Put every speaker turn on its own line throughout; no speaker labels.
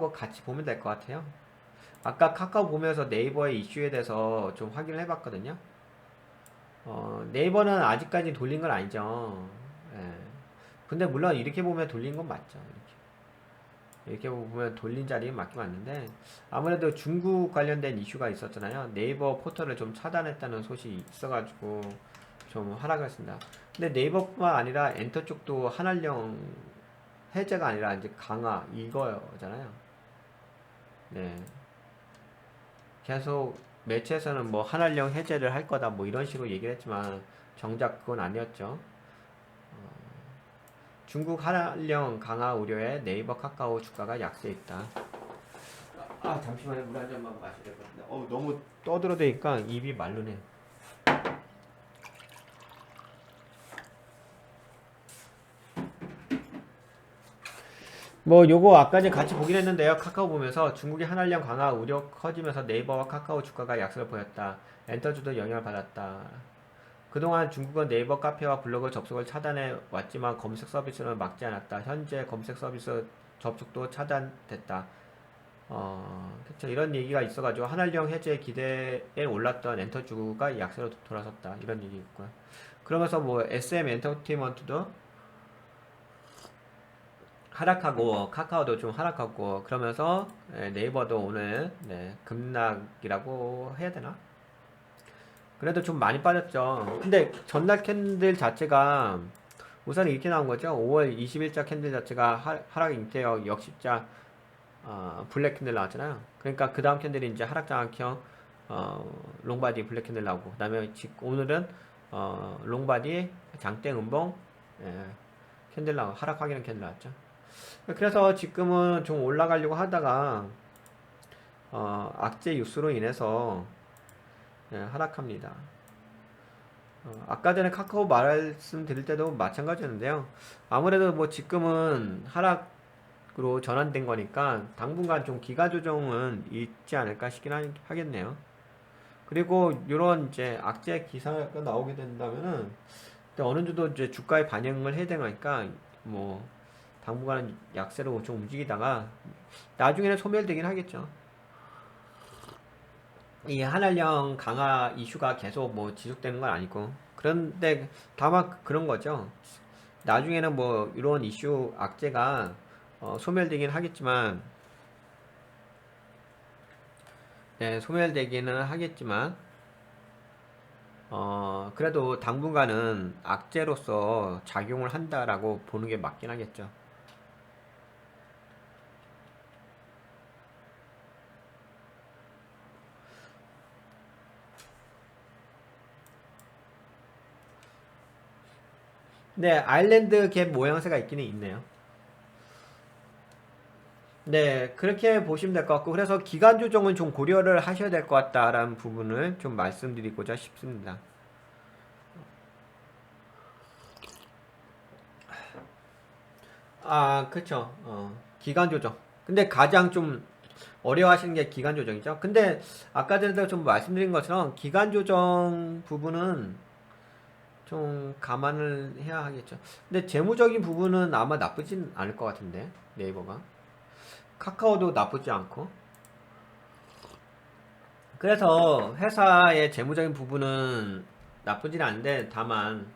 카카오하고 같이 보면 될 것 같아요. 아까 카카오 보면서 네이버의 이슈에 대해서 좀 확인을 해봤거든요. 네이버는 아직까지 돌린 건 아니죠. 예. 근데 물론 이렇게 보면 돌린 건 맞죠. 이렇게 보면 돌린 자리는 맞긴 맞는데, 아무래도 중국 관련된 이슈가 있었잖아요. 네이버 포털을 좀 차단했다는 소식이 있어가지고 좀 하락을 했습니다. 근데 네이버뿐만 아니라 엔터 쪽도 한알령 해제가 아니라 이제 강화 이거잖아요. 네. 계속 매체에서는 뭐 한알령 해제를 할 거다 뭐 이런 식으로 얘기를 했지만 정작 그건 아니었죠. 중국 한알령 강화 우려에 네이버 카카오 주가가 약세에 있다. 잠시만요. 물 한 잔만 마셔야 될 것 같은데. 너무 떠들어대니까 입이 마르네. 뭐 요거 아까 전에 같이 보긴 했는데요. 카카오 보면서 중국의 한알령 강화 우려 커지면서 네이버와 카카오 주가가 약세를 보였다. 엔터주도 영향을 받았다. 그동안 중국은 네이버 카페와 블로그 접속을 차단해 왔지만 검색 서비스는 막지 않았다. 현재 검색 서비스 접속도 차단됐다. 그쵸. 이런 얘기가 있어가지고 한알령 해제 기대에 올랐던 엔터주가 약세로 돌아섰다. 이런 얘기 있고요. 그러면서 뭐 SM 엔터테인먼트도 하락하고 카카오도 좀 하락하고 그러면서 네이버도 오늘 급락이라고 해야 되나? 그래도 좀 많이 빠졌죠. 근데 전날 캔들 자체가 우선 이렇게 나온 거죠. 5월 20일자 캔들 자체가 하락 잉태형 역십자 블랙 캔들 나왔잖아요. 그러니까 그 다음 캔들이 이제 하락 장악형 롱바디 블랙 캔들 나오고 그다음에 오늘은 롱바디 장대 음봉 예, 캔들 나오고 하락 확인한 캔들 나왔죠. 그래서 지금은 좀 올라가려고 하다가 악재 뉴스로 인해서 하락합니다. 아까 전에 카카오 말씀드릴 때도 마찬가지였는데요. 아무래도 뭐 지금은 하락으로 전환된 거니까 당분간 좀 기가 조정은 있지 않을까 싶긴 하겠네요. 그리고 이런 이제 악재 기사가 나오게 된다면은 어느 정도 이제 주가에 반영을 해야 되니까 뭐 당분간은 약세로 좀 움직이다가 나중에는 소멸되긴 하겠죠. 이 한알령 강화 이슈가 계속 뭐 지속되는 건 아니고 그런데 다만 그런 거죠. 나중에는 뭐 이런 이슈 악재가 소멸되긴 하겠지만 소멸되기는 하겠지만 그래도 당분간은 악재로서 작용을 한다라고 보는 게 맞긴 하겠죠. 네, 아일랜드 갭 모양새가 있기는 있네요. 네, 그렇게 보시면 될 것 같고, 그래서 기간 조정은 좀 고려를 하셔야 될 것 같다라는 부분을 좀 말씀드리고자 싶습니다. 그쵸. 기간 조정. 근데 가장 좀 어려워하시는 게 기간 조정이죠. 근데 아까 전에도 좀 말씀드린 것처럼 기간 조정 부분은 좀 감안을 해야 하겠죠. 근데 재무적인 부분은 아마 나쁘진 않을 것 같은데, 네이버가. 카카오도 나쁘지 않고. 그래서 회사의 재무적인 부분은 나쁘진 않은데, 다만,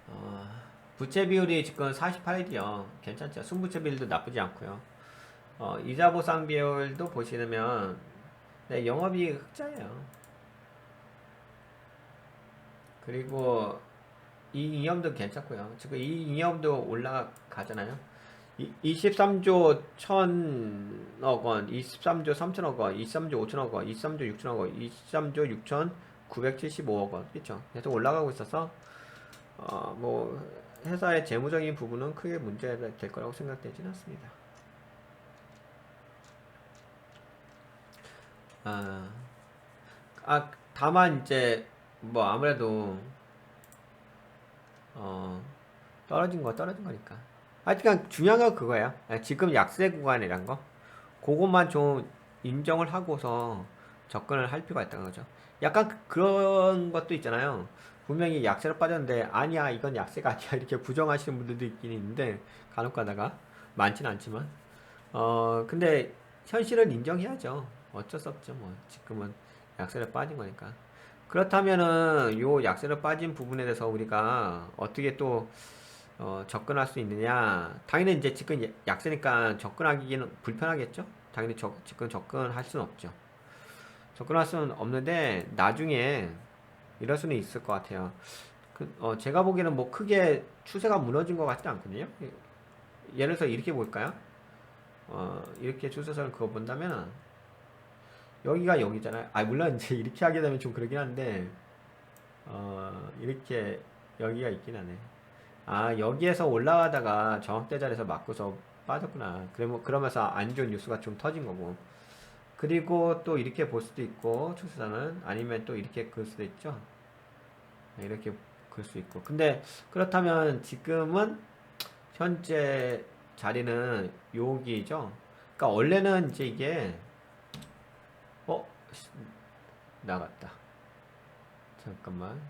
어, 부채 비율이 지금 48이요. 괜찮죠. 순부채 비율도 나쁘지 않고요. 이자 보상 비율도 보시면, 네, 영업이익 흑자예요. 그리고 이익잉여도 괜찮고요. 지금 이익잉여도 올라가잖아요. 23조 1000억 원, 23조 3000억 원, 23조 5천억 원, 23조 6천억 원, 23조 6975억 원. 그렇죠? 계속 올라가고 있어서 뭐 회사의 재무적인 부분은 크게 문제가 될 거라고 생각되지는 않습니다. 아, 다만 이제 뭐 아무래도 어, 떨어진 거니까. 하여튼 중요한 건 그거예요. 지금 약세 구간이란 거. 그것만 좀 인정을 하고서 접근을 할 필요가 있다는 거죠. 약간 그런 것도 있잖아요. 분명히 약세로 빠졌는데 아니야 이건 약세가 아니야 이렇게 부정하시는 분들도 있긴 있는데 간혹 가다가 많진 않지만 근데 현실을 인정해야죠. 어쩔 수 없죠. 뭐 지금은 약세로 빠진 거니까. 그렇다면은 요 약세로 빠진 부분에 대해서 우리가 어떻게 또 접근할 수 있느냐? 당연히 이제 지금 약세니까 접근하기는 불편하겠죠? 당연히 지금 접근할 수는 없죠. 접근할 수는 없는데 나중에 이럴 수는 있을 것 같아요. 제가 보기에는 뭐 크게 추세가 무너진 것 같지 않거든요. 예를 들어서 이렇게 볼까요? 이렇게 추세선을 그거 본다면 여기가 여기잖아요. 아 물론 이제 이렇게 하게 되면 좀 그러긴 한데 이렇게 여기가 있긴 하네. 아 여기에서 올라가다가 정확대 자리에서 맞고서 빠졌구나. 그러면서 안 좋은 뉴스가 좀 터진 거고. 그리고 또 이렇게 볼 수도 있고 추세선은 아니면 또 이렇게 그을 수도 있죠. 네, 이렇게 그을 수 있고. 근데 그렇다면 지금은 현재 자리는 여기죠. 그러니까 원래는 이제 이게 어 나갔다. 잠깐만.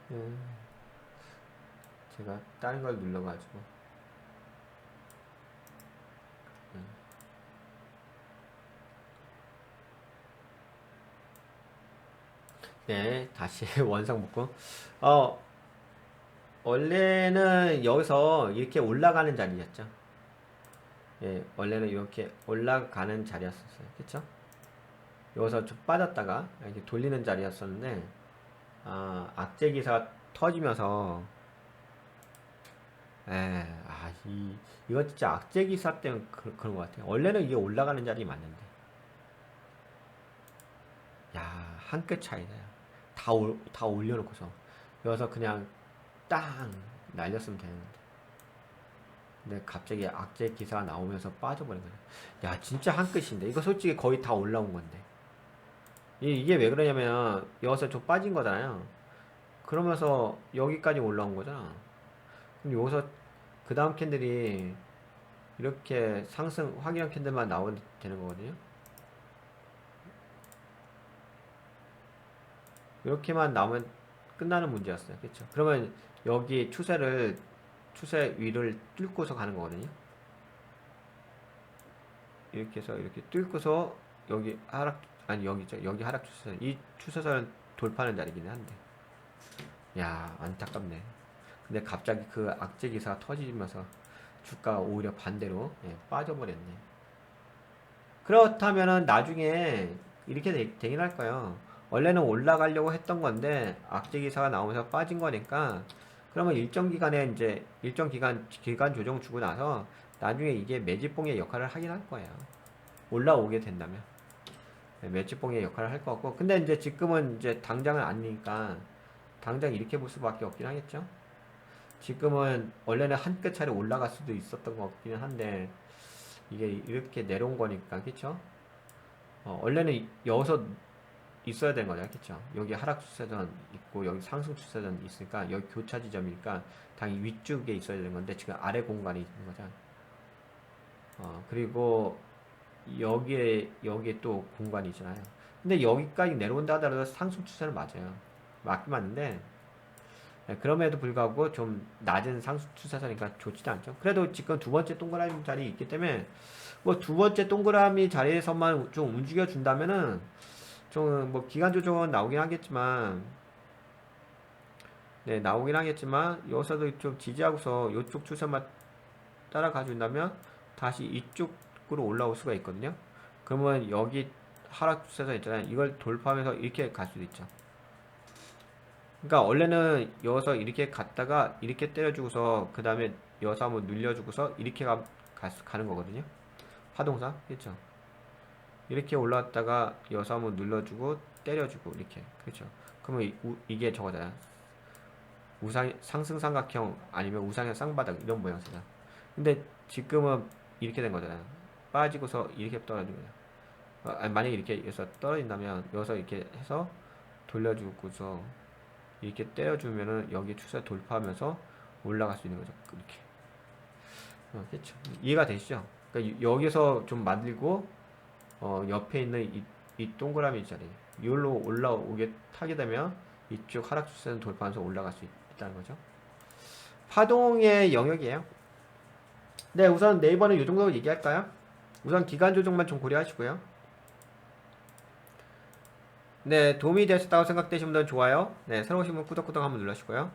음, 제가 다른 걸 눌러가지고. 음. 네, 다시 원상 복구. 어, 원래는 여기서 이렇게 올라가는 자리였죠. 예, 원래는 이렇게 올라가는 자리였었어요. 그쵸? 여기서 좀 빠졌다가 이렇게 돌리는 자리였었는데, 악재 기사가 터지면서, 이거 진짜 악재 기사 때문에 그런 것 같아요. 원래는 이게 올라가는 자리 맞는데. 야, 한 끗 차이다. 다 올려놓고서. 여기서 그냥 땅! 날렸으면 되는데. 근데 갑자기 악재 기사가 나오면서 빠져버린 거야. 야, 진짜 한 끗인데. 이거 솔직히 거의 다 올라온 건데. 이게 왜 그러냐면, 여기서 좀 빠진 거잖아요. 그러면서 여기까지 올라온 거잖아. 그럼 여기서 그 다음 캔들이 이렇게 상승 확인한 캔들만 나오면 되는 거거든요. 이렇게만 나오면 끝나는 문제였어요. 그렇죠? 그러면 여기 추세 위를 뚫고서 가는 거거든요. 이렇게 해서 이렇게 뚫고서 여기 하락 아니 여기죠. 여기 하락 추세선. 이 추세선을 돌파하는 자리긴 한데. 야, 안타깝네. 근데 갑자기 그 악재 기사가 터지면서 주가가 오히려 반대로 빠져버렸네. 그렇다면은 나중에 이렇게 되긴 할 거예요. 원래는 올라가려고 했던 건데 악재 기사가 나오면서 빠진 거니까 그러면 일정 기간 조정 주고 나서 나중에 이게 매집봉의 역할을 하긴 할 거예요. 올라오게 된다면 매집봉의 역할을 할 것 같고 근데 이제 지금은 이제 당장은 아니니까 당장 이렇게 볼 수밖에 없긴 하겠죠. 지금은 원래는 한 끗 차례 올라갈 수도 있었던 것 같기는 한데 이게 이렇게 내려온 거니까 그쵸? 원래는 여기서 있어야 되는 거잖아, 그쵸? 여기 하락 추세선 있고 여기 상승 추세선 있으니까 여기 교차 지점이니까 당연히 위쪽에 있어야 되는 건데 지금 아래 공간이 있는 거잖아. 그리고 여기에 또 공간이 있잖아요. 근데 여기까지 내려온다 하더라도 상승 추세는 맞아요. 맞긴 맞는데 그럼에도 불구하고 좀 낮은 상승 추세선이니까 좋지도 않죠. 그래도 지금 두 번째 동그라미 자리 있기 때문에 뭐 두 번째 동그라미 자리에서만 좀 움직여 준다면은 좀 뭐 기간 조정은 나오긴 하겠지만 네 나오긴 하겠지만 여기서도 좀 지지하고서 이쪽 추세만 따라가 준다면 다시 이쪽으로 올라올 수가 있거든요. 그러면 여기 하락 추세선 있잖아요. 이걸 돌파하면서 이렇게 갈 수도 있죠. 그러니까 원래는 여기서 이렇게 갔다가 이렇게 때려주고서 그 다음에 여기서 한번 눌려주고서 이렇게 가는 거거든요. 파동상 그렇죠. 이렇게 올라왔다가 여기서 한번 눌러주고 때려주고 이렇게 그렇죠. 그러면 이게 저거잖아. 상승 삼각형 아니면 우상향 쌍바닥 이런 모양새다. 근데 지금은 이렇게 된 거잖아요. 빠지고서 이렇게 떨어지는 거야. 만약에 이렇게 해서 떨어진다면 여기서 이렇게 해서 돌려주고서 이렇게 때려주면은 여기 추세 돌파하면서 올라갈 수 있는 거죠. 이렇게. 그렇죠. 이해가 되시죠? 그러니까 여기서 좀 만들고 옆에 있는 이 동그라미 자리 이걸로 올라오게 타게 되면 이쪽 하락 추세는 돌파하면서 올라갈 수 있다는 거죠. 파동의 영역이에요. 네, 우선 네이버는 이 정도 얘기할까요? 우선 기간 조정만 좀 고려하시고요. 네, 도움이 되셨다고 생각되시는 분들은 좋아요. 네, 새로 오신 분 꾸덕꾸덕 한번 눌러주시고요.